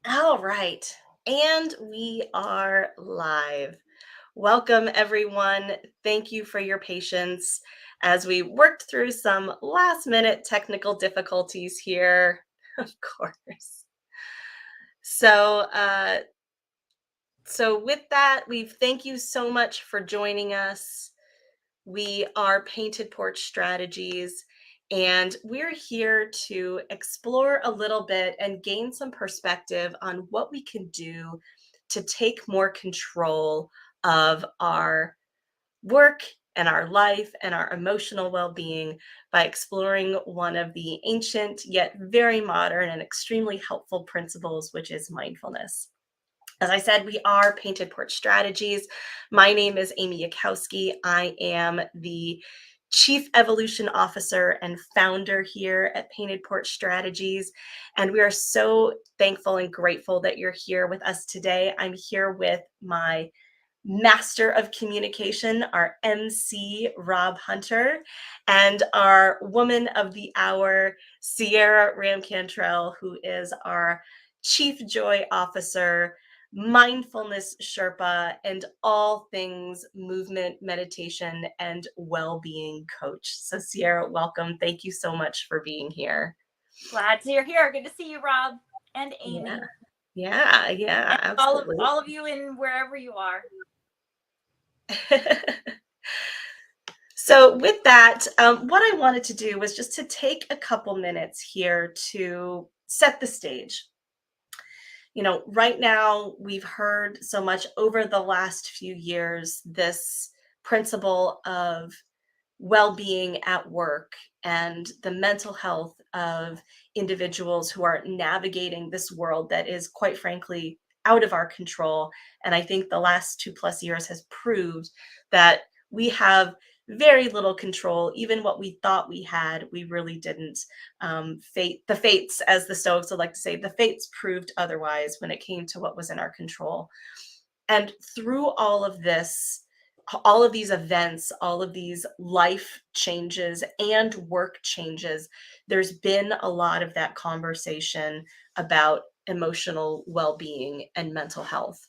All right. And we are live. Welcome, everyone. Thank you for your patience as we worked through some last minute technical difficulties here, of course. So, uh, so with that, we thank you so much for joining us. We are Painted Porch Strategies, and we're here to explore a little bit and gain some perspective on what we can do to take more control of our work and our life and our emotional well being by exploring one of the ancient yet very modern and extremely helpful principles, which is mindfulness. As I said, we are Painted Porch Strategies. My name is Amy Yakowski. I am the Chief Evolution Officer and founder here at Painted Porch Strategies. And we are so thankful and grateful that you're here with us today. I'm here with my master of communication, our MC, Rob Hunter, and our woman of the hour, Sierra Ramcantrell, who is our Chief Joy Officer, mindfulness Sherpa, and all things movement, meditation, and well-being coach. So Sierra, welcome. Thank you so much for being here. Glad you're here. Good to see you, Rob and Yeah, Amy, yeah, and all of absolutely. all of you in wherever you are. So, with that, what I wanted to do was just to take a couple minutes here to set the stage. Right now, we've heard so much over the last few years this principle of well being at work and the mental health of individuals who are navigating this world that is, quite frankly, out of our control. And I think the last 2+ years has proved that we have very little control. Even what we thought we had, we really didn't. The fates, as the Stoics would like to say, the fates proved otherwise when it came to what was in our control. And through all of this, all of these events, all of these life changes and work changes, there's been a lot of that conversation about emotional well being and mental health.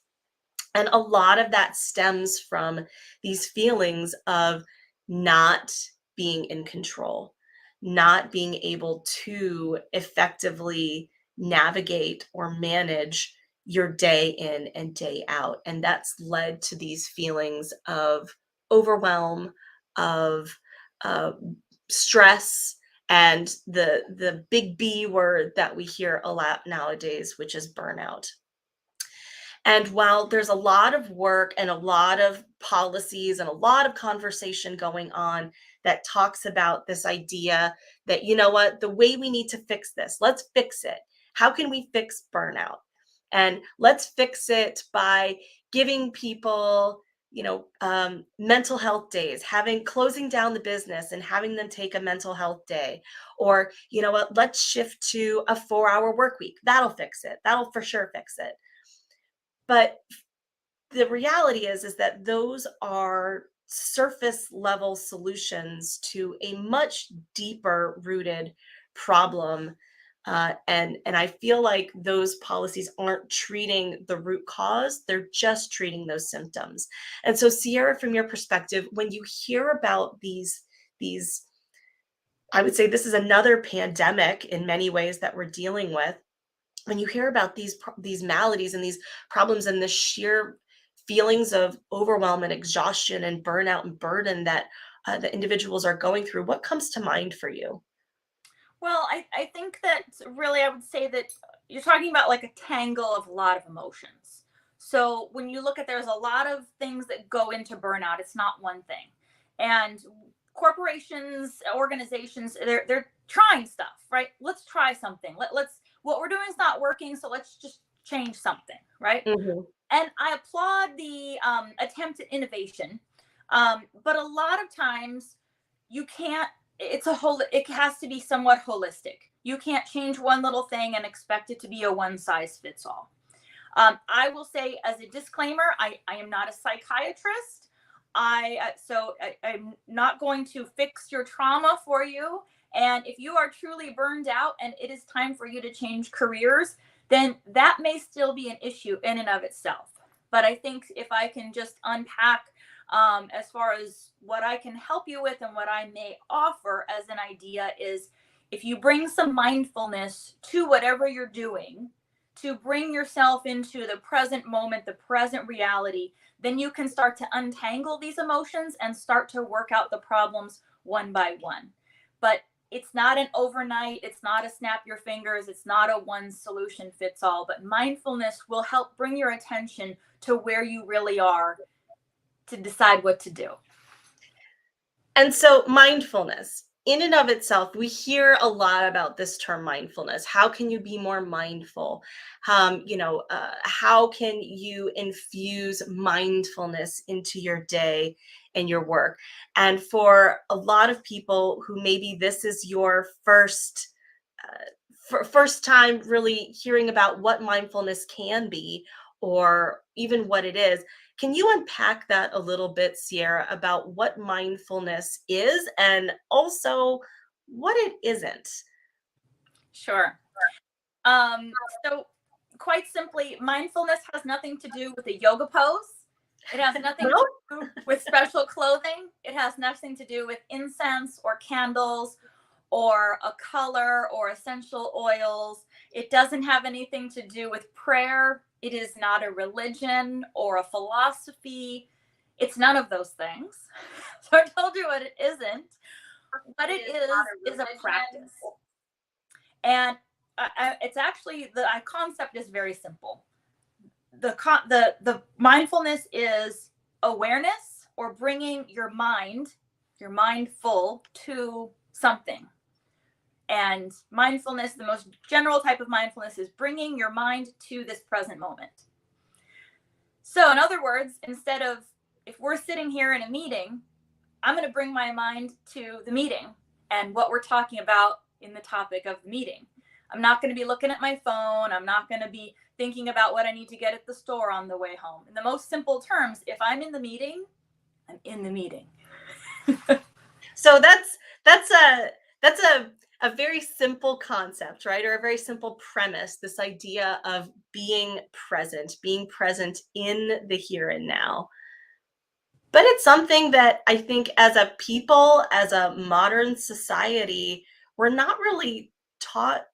And a lot of that stems from these feelings of not being in control, not being able to effectively navigate or manage your day in and day out. And that's led to these feelings of overwhelm, of uh, stress, and the big B word that we hear a lot nowadays, which is burnout. And while there's a lot of work and a lot of policies and a lot of conversation going on that talks about this idea that, you know what, the way we need to fix this, let's fix it. How can we fix burnout? And let's fix it by giving people, mental health days, having closing down the business and having them take a mental health day. Or, you know what, let's shift to a 4-hour work week. That'll fix it. That'll for sure fix it. But the reality is that those are surface level solutions to a much deeper rooted problem. And I feel like those policies aren't treating the root cause, they're just treating those symptoms. And so, Sierra, from your perspective, when you hear about these I would say this is another pandemic in many ways that we're dealing with. When you hear about these maladies and these problems and the sheer feelings of overwhelm and exhaustion and burnout and burden that the individuals are going through, what comes to mind for you? Well, I think that really I would say that you're talking about like a tangle of a lot of emotions. So when you look at there's a lot of things that go into burnout. It's not one thing. And corporations, organizations, they're trying stuff, right? Let's try something. Let's what we're doing is not working, so let's just change something, right? Hmm. And I applaud the attempt at innovation, but a lot of times you can't. It has to be somewhat holistic. You can't change one little thing and expect it to be a one size fits all. I will say as a disclaimer, I am not a psychiatrist. I'm not going to fix your trauma for you. And if you are truly burned out and it is time for you to change careers, then that may still be an issue in and of itself. But I think if I can just unpack as far as what I can help you with and what I may offer as an idea is, if you bring some mindfulness to whatever you're doing, to bring yourself into the present moment, the present reality, then you can start to untangle these emotions and start to work out the problems one by one. But it's not an overnight, it's not a snap your fingers, it's not a one solution fits all, but mindfulness will help bring your attention to where you really are to decide what to do. And so mindfulness in and of itself, we hear a lot about this term mindfulness. How can you be more mindful? How can you infuse mindfulness into your day and your work? And for a lot of people who maybe this is your first time really hearing about what mindfulness can be, or even what it is, can you unpack that a little bit, Sierra, about what mindfulness is and also what it isn't? Sure. So quite simply, mindfulness has nothing to do with a yoga pose. It has nothing No? to do with special clothing. It has nothing to do with incense or candles or a color or essential oils. It doesn't have anything to do with prayer. It is not a religion or a philosophy. It's none of those things. So I told you what it isn't. What it is a practice. And it's actually, the concept is very simple. The mindfulness is awareness, or bringing your mindful to something. And mindfulness, the most general type of mindfulness, is bringing your mind to this present moment. So in other words, instead of, if we're sitting here in a meeting, I'm going to bring my mind to the meeting and what we're talking about in the topic of the meeting. I'm not going to be looking at my phone. I'm not going to be thinking about what I need to get at the store on the way home. In the most simple terms, if I'm in the meeting, I'm in the meeting. So that's a very simple concept, right? Or a very simple premise, this idea of being present in the here and now. But it's something that I think as a people, as a modern society, we're not really taught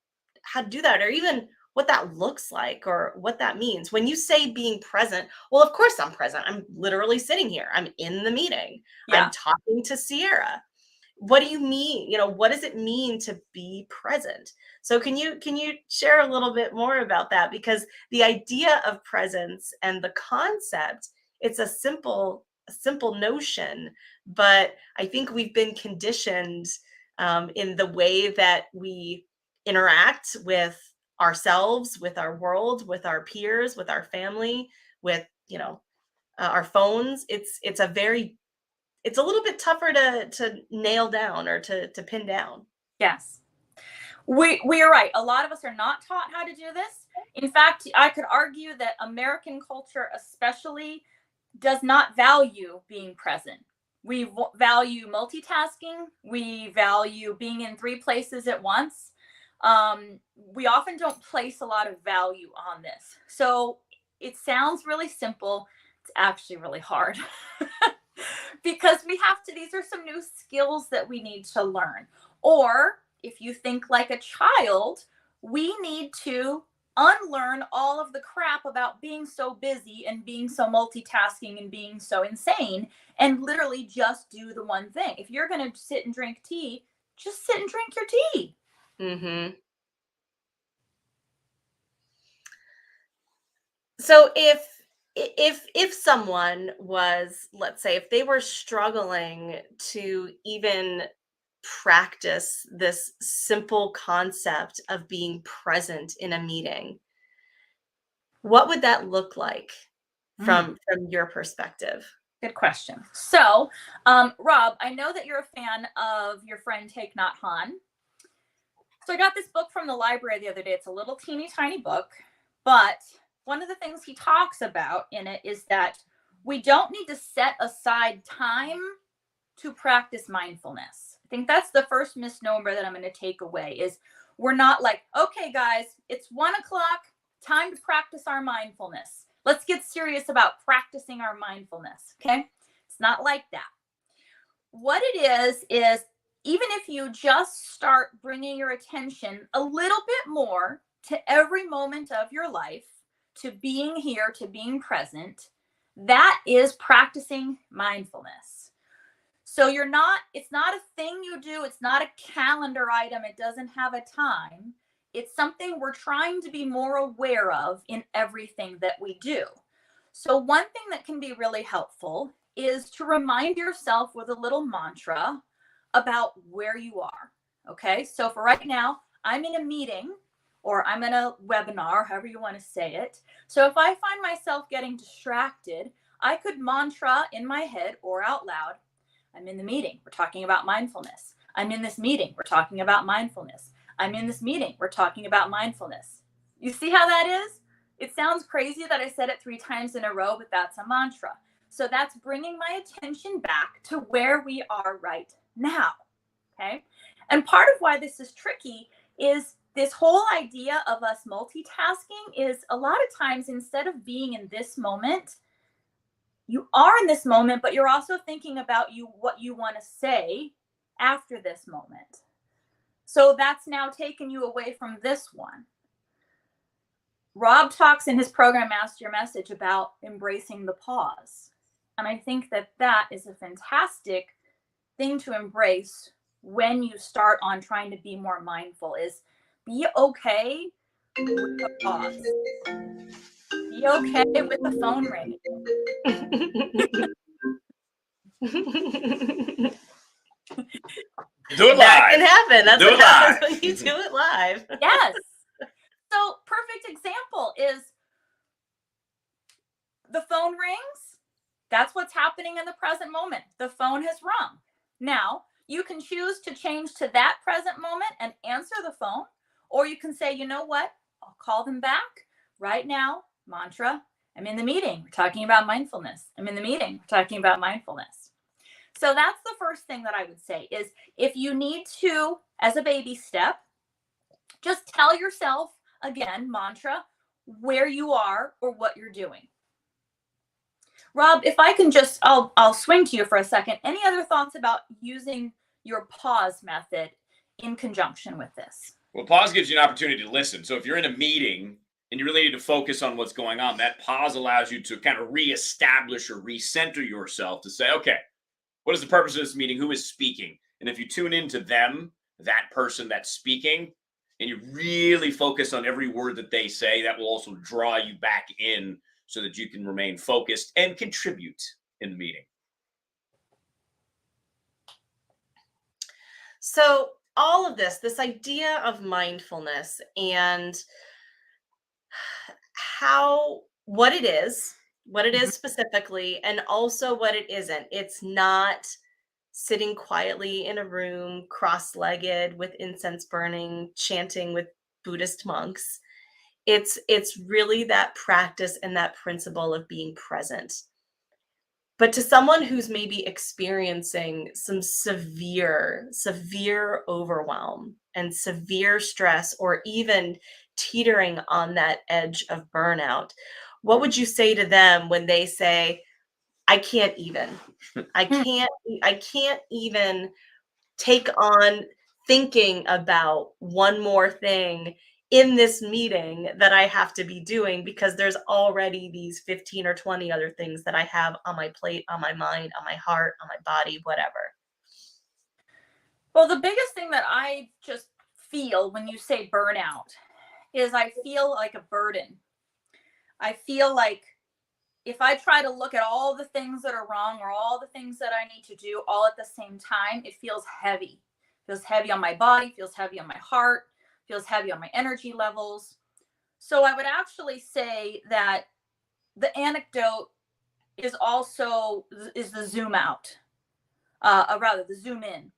how to do that, or even what that looks like or what that means. When you say being present, well, of course I'm present. I'm literally sitting here. I'm in the meeting. Yeah. I'm talking to Sierra. What do you mean? What does it mean to be present? So can you share a little bit more about that? Because the idea of presence and the concept, it's a simple notion, but I think we've been conditioned in the way that we interact with ourselves, with our world, with our peers, with our family, with our phones. It's a little bit tougher to nail down or to pin down. Yes. We are right. A lot of us are not taught how to do this. In fact, I could argue that American culture especially does not value being present. We value multitasking. We value being in 3 places at once. We often don't place a lot of value on this. So it sounds really simple. It's actually really hard. Because these are some new skills that we need to learn. Or if you think like a child, we need to unlearn all of the crap about being so busy and being so multitasking and being so insane, and literally just do the one thing. If you're going to sit and drink tea, just sit and drink your tea. Mm-hmm. So if someone was, let's say, if they were struggling to even practice this simple concept of being present in a meeting, what would that look like from your perspective? Good question. So, Rob, I know that you're a fan of your friend Take Not Han. So I got this book from the library the other day. It's a little teeny tiny book, but one of the things he talks about in it is that we don't need to set aside time to practice mindfulness. I think that's the first misnomer that I'm going to take away is, we're not like, okay, guys, it's 1 o'clock. time to practice our mindfulness. Let's get serious about practicing our mindfulness, okay? It's not like that. What it is even if you just start bringing your attention a little bit more to every moment of your life, to being here, to being present, that is practicing mindfulness. So it's not a thing you do. It's not a calendar item. It doesn't have a time. It's something we're trying to be more aware of in everything that we do. So one thing that can be really helpful is to remind yourself with a little mantra about where you are. Okay. So for right now, I'm in a meeting or I'm in a webinar, however you want to say it. So if I find myself getting distracted, I could mantra in my head or out loud, I'm in the meeting. We're talking about mindfulness. I'm in this meeting. We're talking about mindfulness. I'm in this meeting. We're talking about mindfulness. You see how that is? It sounds crazy that I said it 3 times in a row, but that's a mantra. So that's bringing my attention back to where we are right now. Okay. And part of why this is tricky is this whole idea of us multitasking is a lot of times instead of being in this moment, you are in this moment, but you're also thinking about what you want to say after this moment. So that's now taken you away from this one. Rob talks in his program, Master Your Message, about embracing the pause. And I think that is a fantastic thing to embrace when you start on trying to be more mindful, is be okay with the pause. Be okay with the phone ringing. Do it live. That can happen. That's what happens live. when you do it live. Yes. So perfect example is the phone rings. That's what's happening in the present moment. The phone has rung. Now, you can choose to change to that present moment and answer the phone, or you can say, you know what? I'll call them back right now. Mantra, I'm in the meeting. We're talking about mindfulness. I'm in the meeting. We're talking about mindfulness. So that's the first thing that I would say is if you need to, as a baby step, just tell yourself, again, mantra, where you are or what you're doing. Rob, if I can just, I'll swing to you for a second. Any other thoughts about using your pause method in conjunction with this? Well, pause gives you an opportunity to listen. So if you're in a meeting and you really need to focus on what's going on, that pause allows you to kind of reestablish or recenter yourself to say, okay, what is the purpose of this meeting? Who is speaking? And if you tune into them, that person that's speaking, and you really focus on every word that they say, that will also draw you back in so that you can remain focused and contribute in the meeting. So all of this idea of mindfulness and what it is specifically, and also what it isn't. It's not sitting quietly in a room, cross-legged with incense burning, chanting with Buddhist monks. It's really that practice and that principle of being present. But to someone who's maybe experiencing some severe overwhelm and severe stress, or even teetering on that edge of burnout, what would you say to them when they say, I can't even even take on thinking about one more thing in this meeting that I have to be doing because there's already these 15 or 20 other things that I have on my plate, on my mind, on my heart, on my body, whatever? Well, the biggest thing that I just feel when you say burnout is I feel like a burden. I feel like if I try to look at all the things that are wrong or all the things that I need to do all at the same time, it feels heavy. It feels heavy on my body, feels heavy on my heart, feels heavy on my energy levels. So I would actually say that the anecdote is the zoom out, rather the zoom in.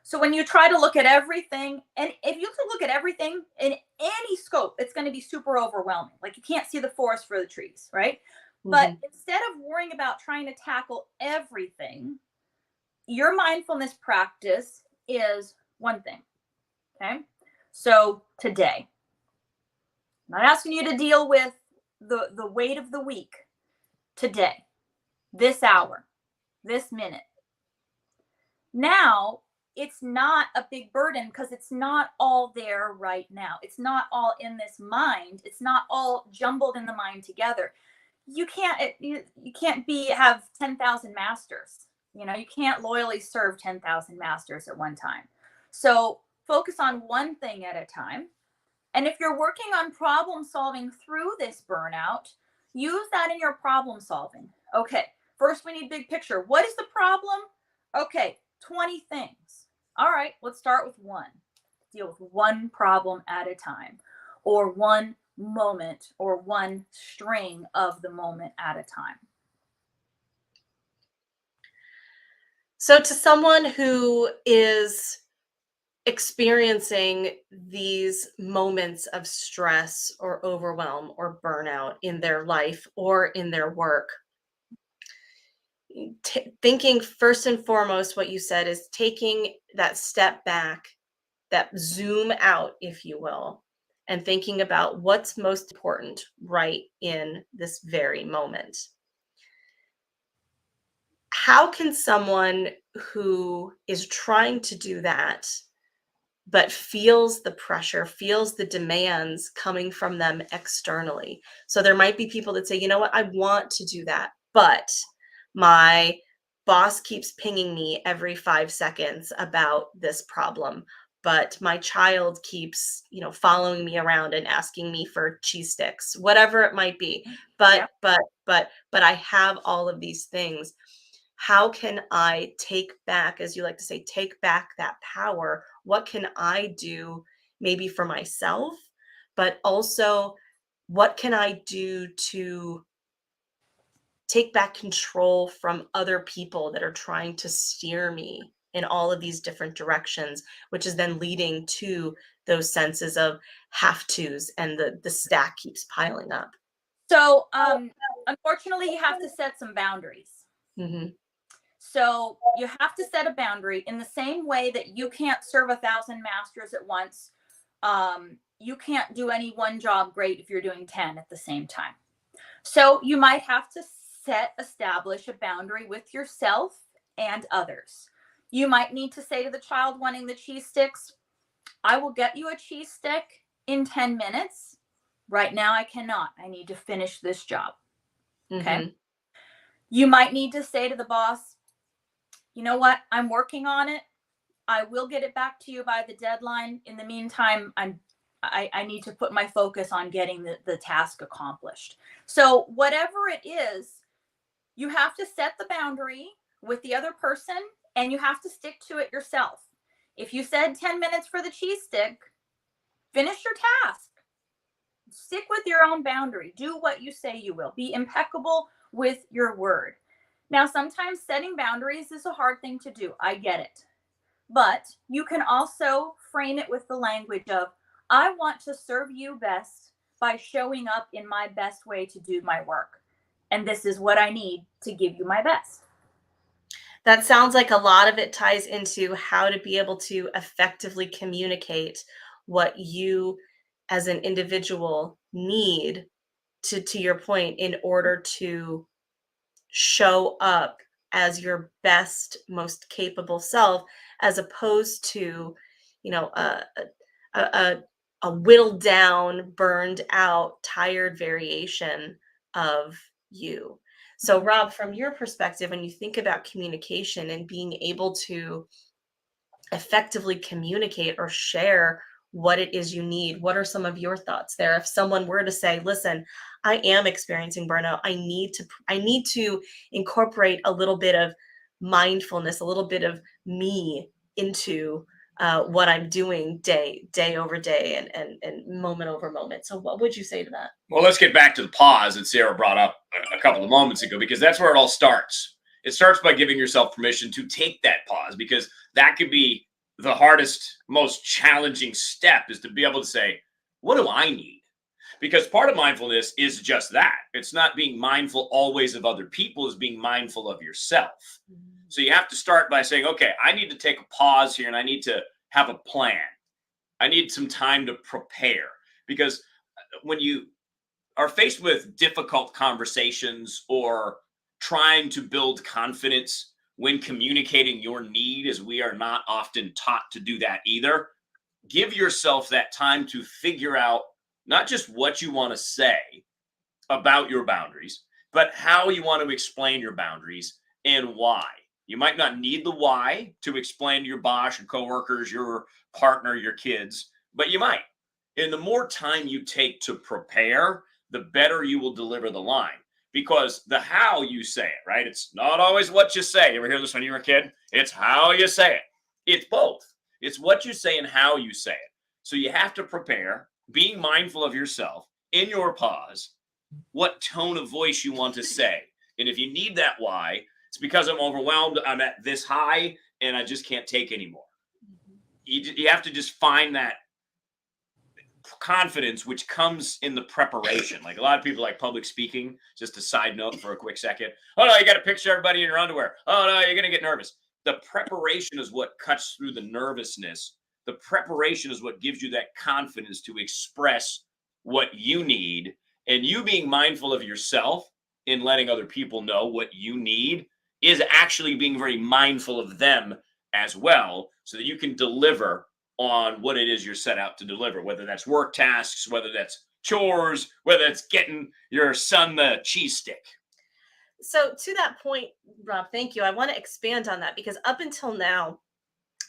So when you try to look at everything, and if you can look at everything in any scope, it's going to be super overwhelming. Like you can't see the forest for the trees, right? But instead of worrying about trying to tackle everything, your mindfulness practice is one thing. Okay. So today, I'm not asking you to deal with the weight of the week today, this hour, this minute. Now, it's not a big burden because it's not all there right now. It's not all in this mind. It's not all jumbled in the mind together. You can't have 10,000 masters. You can't loyally serve 10,000 masters at one time. So focus on one thing at a time. And if you're working on problem solving through this burnout, use that in your problem solving. Okay, first we need big picture. What is the problem? Okay, 20 things. All right, let's start with one. Deal with one problem at a time, or one moment, or one string of the moment at a time. So, to someone who is experiencing these moments of stress or overwhelm or burnout in their life or in their work, thinking first and foremost, what you said is taking that step back, that zoom out, if you will, and thinking about what's most important right in this very moment. How can someone who is trying to do that but feels the pressure, feels the demands coming from them externally? So there might be people that say, you know what, I want to do that, but my boss keeps pinging me every 5 seconds about this problem. But my child keeps, following me around and asking me for cheese sticks, whatever it might be. Yep. But I have all of these things. How can I take back, as you like to say, take back that power? What can I do maybe for myself, but also what can I do to take back control from other people that are trying to steer me in all of these different directions, which is then leading to those senses of have tos, and the stack keeps piling up. So, unfortunately, you have to set some boundaries. Hmm. So you have to set a boundary in the same way that you can't serve 1,000 masters at once. You can't do any one job great if you're doing 10 at the same time. So you might have to establish a boundary with yourself and others. You might need to say to the child wanting the cheese sticks, I will get you a cheese stick in 10 minutes. Right now, I cannot. I need to finish this job. Okay. Hmm. You might need to say to the boss, you know what? I'm working on it. I will get it back to you by the deadline. In the meantime, I need to put my focus on getting the task accomplished. So whatever it is, you have to set the boundary with the other person, and you have to stick to it yourself. If you said 10 minutes for the cheese stick, finish your task. Stick with your own boundary. Do what you say you will. Be impeccable with your word. Now, sometimes setting boundaries is a hard thing to do. I get it. But you can also frame it with the language of, I want to serve you best by showing up in my best way to do my work. And this is what I need to give you my best. That sounds like a lot of it ties into how to be able to effectively communicate what you as an individual need to your point, in order to show up as your best, most capable self, as opposed to, a a whittled down, burned out, tired variation of you. So, Rob, from your perspective, when you think about communication and being able to effectively communicate or share what it is you need, what are some of your thoughts there? If someone were to say, listen, I am experiencing burnout, I need to incorporate a little bit of mindfulness, a little bit of me into what I'm doing day over day, and moment over moment. So what would you say to that? Well, let's get back to the pause that Sarah brought up a couple of moments ago, because that's where it all starts. It starts by giving yourself permission to take that pause, because that could be the hardest, most challenging step, is to be able to say, what do I need? Because part of mindfulness is just that. It's not being mindful always of other people, it's being mindful of yourself. So you have to start by saying, okay, I need to take a pause here, and I need to have a plan. I need some time to prepare, because when you are faced with difficult conversations or trying to build confidence when communicating your need, as we are not often taught to do that either, give yourself that time to figure out not just what you want to say about your boundaries, but how you want to explain your boundaries and why. You might not need the why to explain to your boss, your coworkers, your partner, your kids, but you might. And the more time you take to prepare, the better you will deliver the line. Because the how you say it, right? It's not always what you say. You ever hear this when you were a kid? It's how you say it. It's both. It's what you say and how you say it. So you have to prepare, being mindful of yourself in your pause, what tone of voice you want to say. And if you need that why, it's because I'm overwhelmed, I'm at this high, and I just can't take anymore. You have to just find that confidence, which comes in the preparation. Like a lot of people like public speaking. Just a side note for a quick second. Oh no, you got to picture everybody in your underwear. Oh no, you're gonna get nervous. The preparation is what cuts through the nervousness. The preparation is what gives you that confidence to express what you need, and you being mindful of yourself in letting other people know what you need is actually being very mindful of them as well, so that you can deliver on what it is you're set out to deliver, whether that's work tasks, whether that's chores, whether it's getting your son the cheese stick. So to that point, Rob, thank you. I want to expand on that because up until now,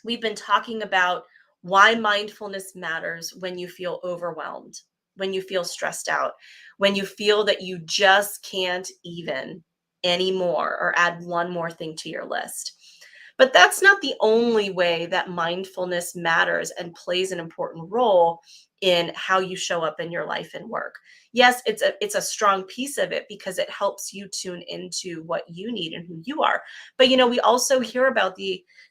we've been talking about why mindfulness matters when you feel overwhelmed, when you feel stressed out, when you feel that you just can't even anymore or add one more thing to your list. But that's not the only way that mindfulness matters and plays an important role in how you show up in your life and work. Yes, it's a strong piece of it because it helps you tune into what you need and who you are. But we also hear about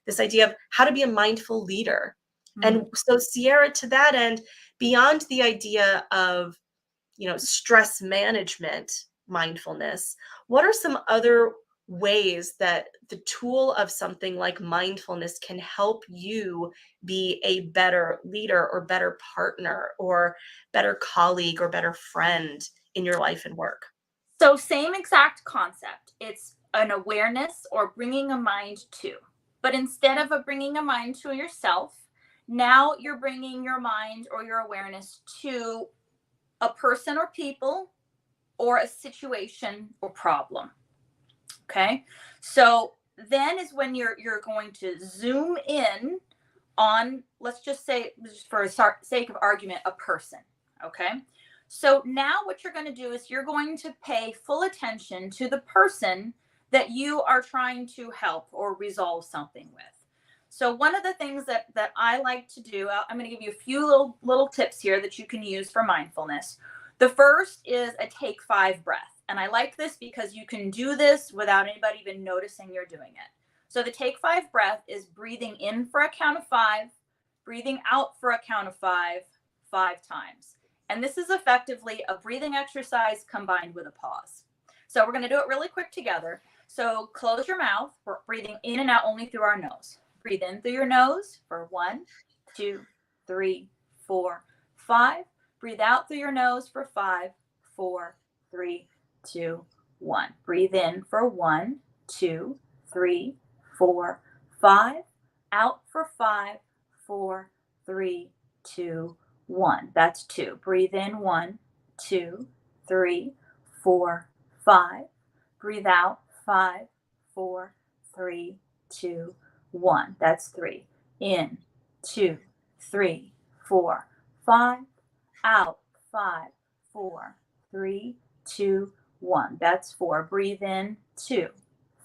this idea of how to be a mindful leader. And so Sierra, to that end, beyond the idea of stress management mindfulness, what are some other ways that the tool of something like mindfulness can help you be a better leader or better partner or better colleague or better friend in your life and work? So same exact concept. It's an awareness or bringing a mind to. But instead of bringing a mind to yourself, now you're bringing your mind or your awareness to a person or people or a situation or problem. Okay, so then is when you're going to zoom in on, let's just say, just for sake of argument, a person. Okay, so now what you're going to do is you're going to pay full attention to the person that you are trying to help or resolve something with. So one of the things that I like to do, I'm going to give you a few little tips here that you can use for mindfulness. The first is a take 5 breath. And I like this because you can do this without anybody even noticing you're doing it. So the take 5 breath is breathing in for a count of 5, breathing out for a count of 5, 5 times. And this is effectively a breathing exercise combined with a pause. So we're going to do it really quick together. So close your mouth. We're breathing in and out only through our nose. Breathe in through your nose for 1, 2, 3, 4, 5. Breathe out through your nose for 5, 4, 3, 2, 1. Breathe in for 1, 2, 3, 4, 5. Out for 5, 4, 3, 2, 1. That's 2. Breathe in 1, 2, 3, 4, 5. Breathe out 5, 4, 3, 2, 1. That's 3. In 2, 3, 4, 5. Out 5, 4, 3, 2, 1. That's 4. Breathe in 2,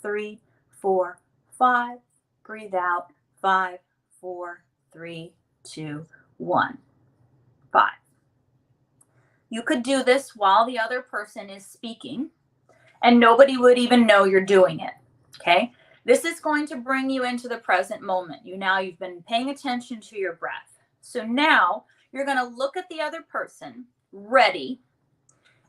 3, 4, 5. Breathe out 5, 4, 3, 2, 1. 5. You could do this while the other person is speaking, and nobody would even know you're doing it. Okay? This is going to bring you into the present moment. You've been paying attention to your breath. So now you're going to look at the other person, ready,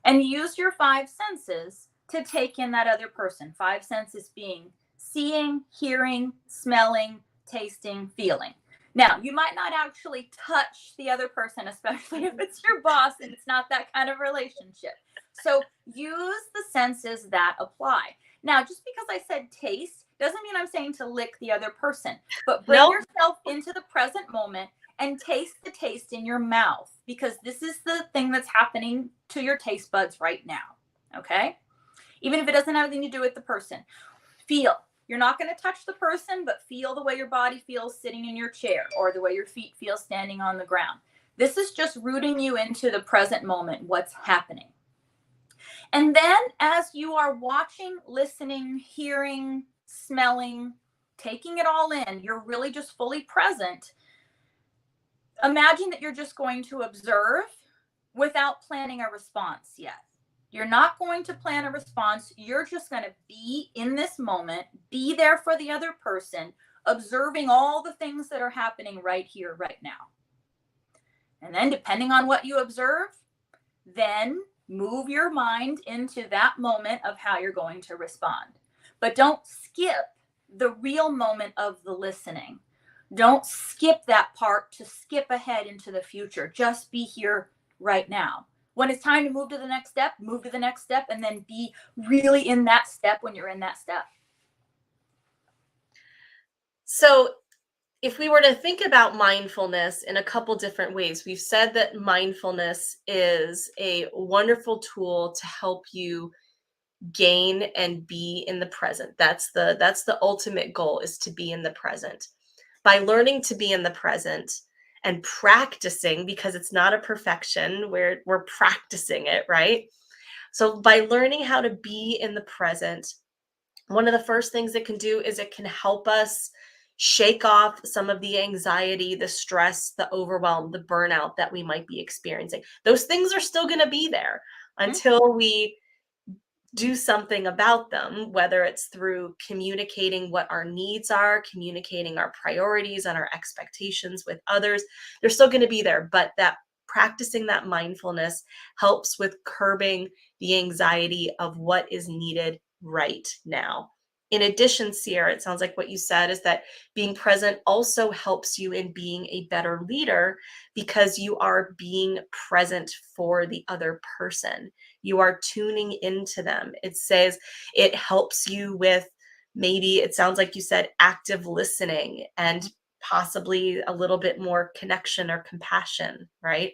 and use your 5 senses to take in that other person. 5 senses being seeing, hearing, smelling, tasting, feeling. Now, you might not actually touch the other person, especially if it's your boss and it's not that kind of relationship. So use the senses that apply. Now, just because I said taste doesn't mean I'm saying to lick the other person, but bring Nope. yourself into the present moment and taste the taste in your mouth, because this is the thing that's happening to your taste buds right now. Okay? Even if it doesn't have anything to do with the person. Feel. You're not going to touch the person, but feel the way your body feels sitting in your chair, or the way your feet feel standing on the ground. This is just rooting you into the present moment, what's happening. And then as you are watching, listening, hearing, smelling, taking it all in, you're really just fully present. Imagine that you're just going to observe without planning a response yet. You're not going to plan a response. You're just going to be in this moment, be there for the other person, observing all the things that are happening right here, right now. And then depending on what you observe, then move your mind into that moment of how you're going to respond. But don't skip the real moment of the listening. Don't skip that part to skip ahead into the future. Just be here right now. When it's time to move to the next step, move to the next step, and then be really in that step when you're in that step. So if we were to think about mindfulness in a couple different ways, we've said that mindfulness is a wonderful tool to help you gain and be in the present. That's the ultimate goal, is to be in the present. By learning to be in the present and practicing, because it's not a perfection, we're practicing it, right? So by learning how to be in the present, one of the first things it can do is it can help us shake off some of the anxiety, the stress, the overwhelm, the burnout that we might be experiencing. Those things are still going to be there until we do something about them, whether it's through communicating what our needs are, communicating our priorities and our expectations with others. They're still going to be there, but that practicing that mindfulness helps with curbing the anxiety of what is needed right now. In addition, Sierra, it sounds like what you said is that being present also helps you in being a better leader, because you are being present for the other person. You are tuning into them. It says it helps you with, maybe it sounds like you said, active listening and possibly a little bit more connection or compassion, right?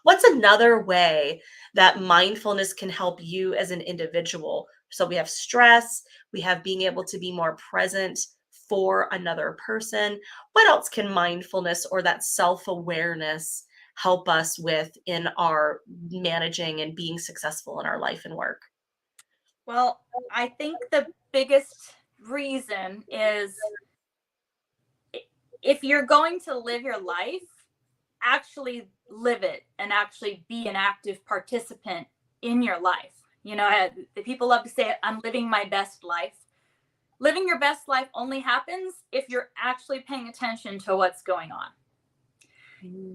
What's another way that mindfulness can help you as an individual? So we have stress, we have being able to be more present for another person. What else can mindfulness or that self-awareness help us with in our managing and being successful in our life and work? Well, I think the biggest reason is, if you're going to live your life, actually live it and actually be an active participant in your life. You know, the people love to say, I'm living my best life. Living your best life only happens if you're actually paying attention to what's going on.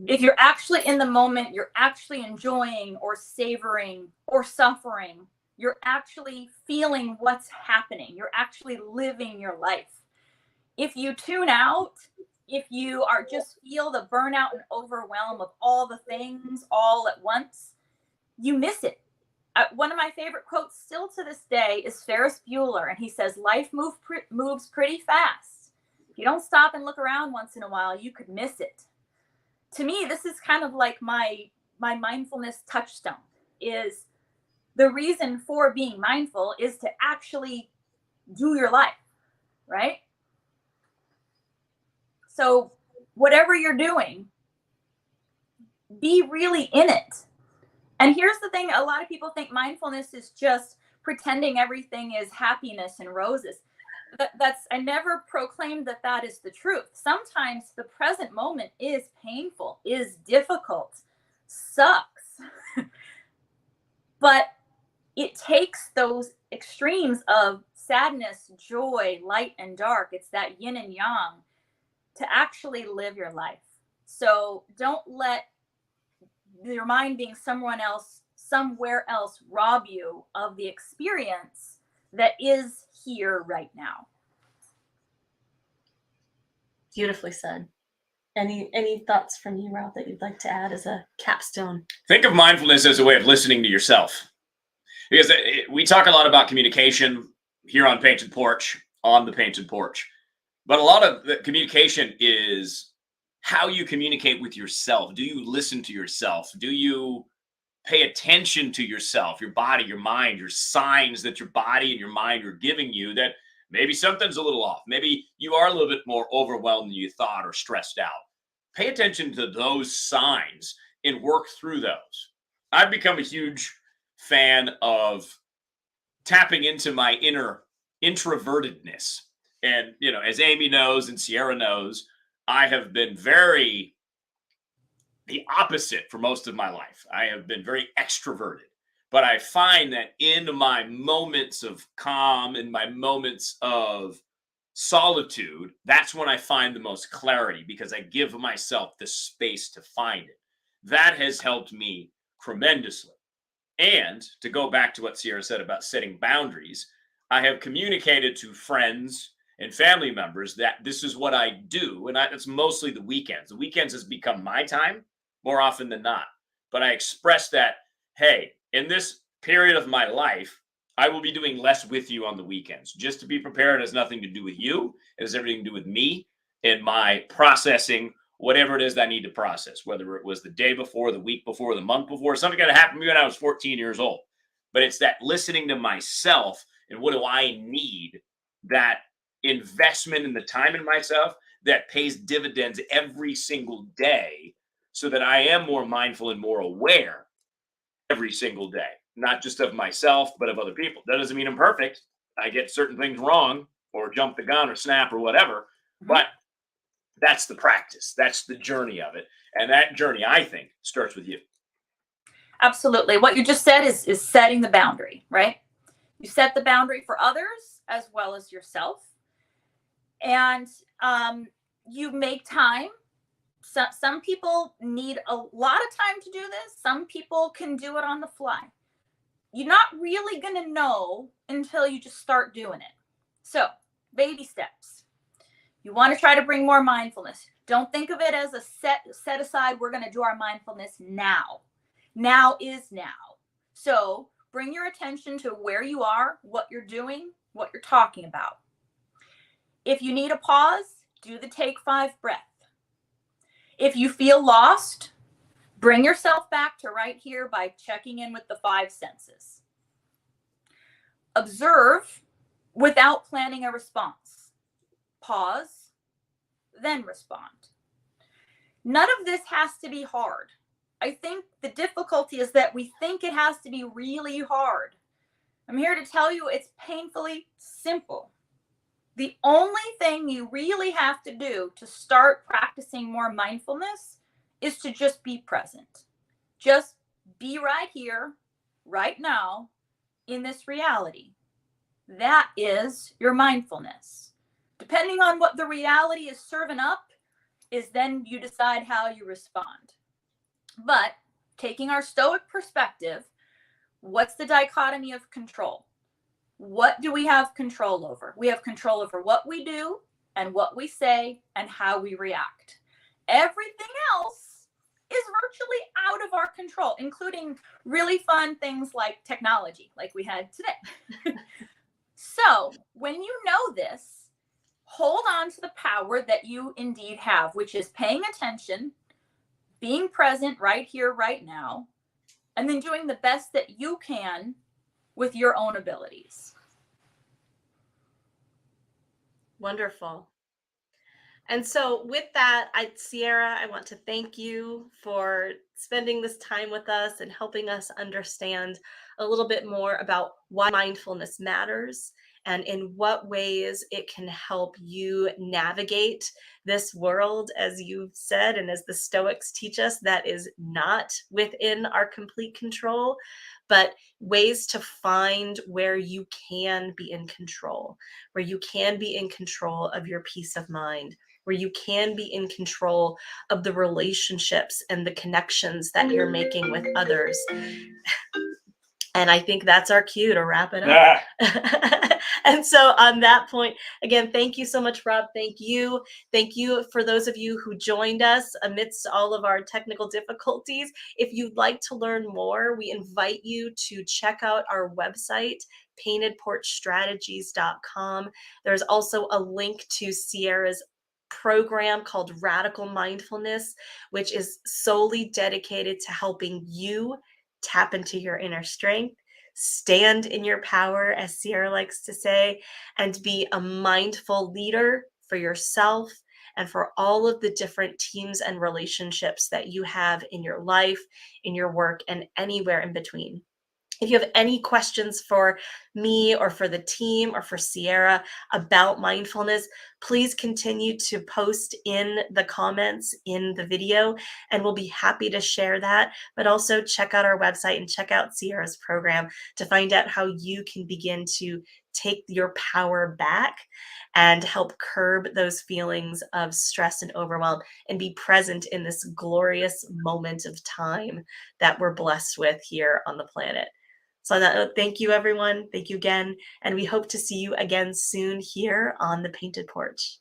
If you're actually in the moment, you're actually enjoying or savoring or suffering, you're actually feeling what's happening. You're actually living your life. If you tune out, if you are just feel the burnout and overwhelm of all the things all at once, you miss it. One of my favorite quotes still to this day is Ferris Bueller, and he says, life moves pretty fast. If you don't stop and look around once in a while, you could miss it. To me, this is kind of like my mindfulness touchstone. Is the reason for being mindful is to actually do your life, right? So whatever you're doing, be really in it. And here's the thing, a lot of people think mindfulness is just pretending everything is happiness and roses. I never proclaimed that is the truth. Sometimes the present moment is painful, is difficult, sucks. But it takes those extremes of sadness, joy, light and dark. It's that yin and yang to actually live your life. So don't let your mind being somewhere else rob you of the experience that is here right now. Beautifully said. Any thoughts from you, Rob, that you'd like to add as a capstone? Think of mindfulness as a way of listening to yourself. Because we talk a lot about communication here on Painted Porch, on the Painted Porch. But a lot of the communication is how you communicate with yourself. Do you listen to yourself? Do you pay attention to yourself, your body, your mind, your signs that your body and your mind are giving you that maybe something's a little off? Maybe you are a little bit more overwhelmed than you thought or stressed out. Pay attention to those signs and work through those. I've become a huge fan of tapping into my inner introvertedness. And, as Amy knows and Sierra knows, I have been very the opposite for most of my life. I have been very extroverted. But I find that in my moments of calm, in my moments of solitude, that's when I find the most clarity because I give myself the space to find it. That has helped me tremendously. And to go back to what Sierra said about setting boundaries, I have communicated to friends and family members that this is what I do. And it's mostly the weekends. The weekends has become my time more often than not. But I express that, hey, in this period of my life, I will be doing less with you on the weekends. Just to be prepared, it has nothing to do with you. It has everything to do with me and my processing whatever it is that I need to process, whether it was the day before, the week before, the month before, something that happened to me when I was 14 years old. But it's that listening to myself and what do I need, that investment in the time in myself that pays dividends every single day so that I am more mindful and more aware every single day, not just of myself, but of other people. That doesn't mean I'm perfect. I get certain things wrong or jump the gun or snap or whatever, but that's the practice. That's the journey of it. And that journey, I think, starts with you. Absolutely. What you just said is setting the boundary, right? You set the boundary for others as well as yourself. And you make time. Some people need a lot of time to do this. Some people can do it on the fly. You're not really going to know until you just start doing it. So, baby steps. You want to try to bring more mindfulness. Don't think of it as a set aside. We're going to do our mindfulness now. Now is now. So bring your attention to where you are, what you're doing, what you're talking about. If you need a pause, do the take 5 breath. If you feel lost, bring yourself back to right here by checking in with the 5 senses. Observe without planning a response. Pause, then respond. None of this has to be hard. I think the difficulty is that we think it has to be really hard. I'm here to tell you it's painfully simple. The only thing you really have to do to start practicing more mindfulness is to just be present. Just be right here, right now, in this reality. That is your mindfulness. Depending on what the reality is serving up, is then you decide how you respond. But taking our Stoic perspective, what's the dichotomy of control? What do we have control over? We have control over what we do and what we say and how we react. Everything else is virtually out of our control, including really fun things like technology, like we had today. So when you know this, hold on to the power that you indeed have, which is paying attention, being present right here, right now, and then doing the best that you can with your own abilities. Wonderful. And so with that, Sierra, I want to thank you for spending this time with us and helping us understand a little bit more about why mindfulness matters and in what ways it can help you navigate this world, as you've said, and as the Stoics teach us, that is not within our complete control, but ways to find where you can be in control, where you can be in control of your peace of mind, where you can be in control of the relationships and the connections that you're making with others. And I think that's our cue to wrap it up. Ah, And so on that point, again, thank you so much, Rob. Thank you. Thank you for those of you who joined us amidst all of our technical difficulties. If you'd like to learn more, we invite you to check out our website, paintedporchstrategies.com. There's also a link to Sierra's program called Radical Mindfulness, which is solely dedicated to helping you tap into your inner strength, stand in your power, as Sierra likes to say, and be a mindful leader for yourself and for all of the different teams and relationships that you have in your life, in your work, and anywhere in between. If you have any questions for me or for the team or for Sierra about mindfulness, please continue to post in the comments in the video, and we'll be happy to share that. But also check out our website and check out Sierra's program to find out how you can begin to take your power back and help curb those feelings of stress and overwhelm and be present in this glorious moment of time that we're blessed with here on the planet. So on that note, thank you, everyone. Thank you again. And we hope to see you again soon here on the Painted Porch.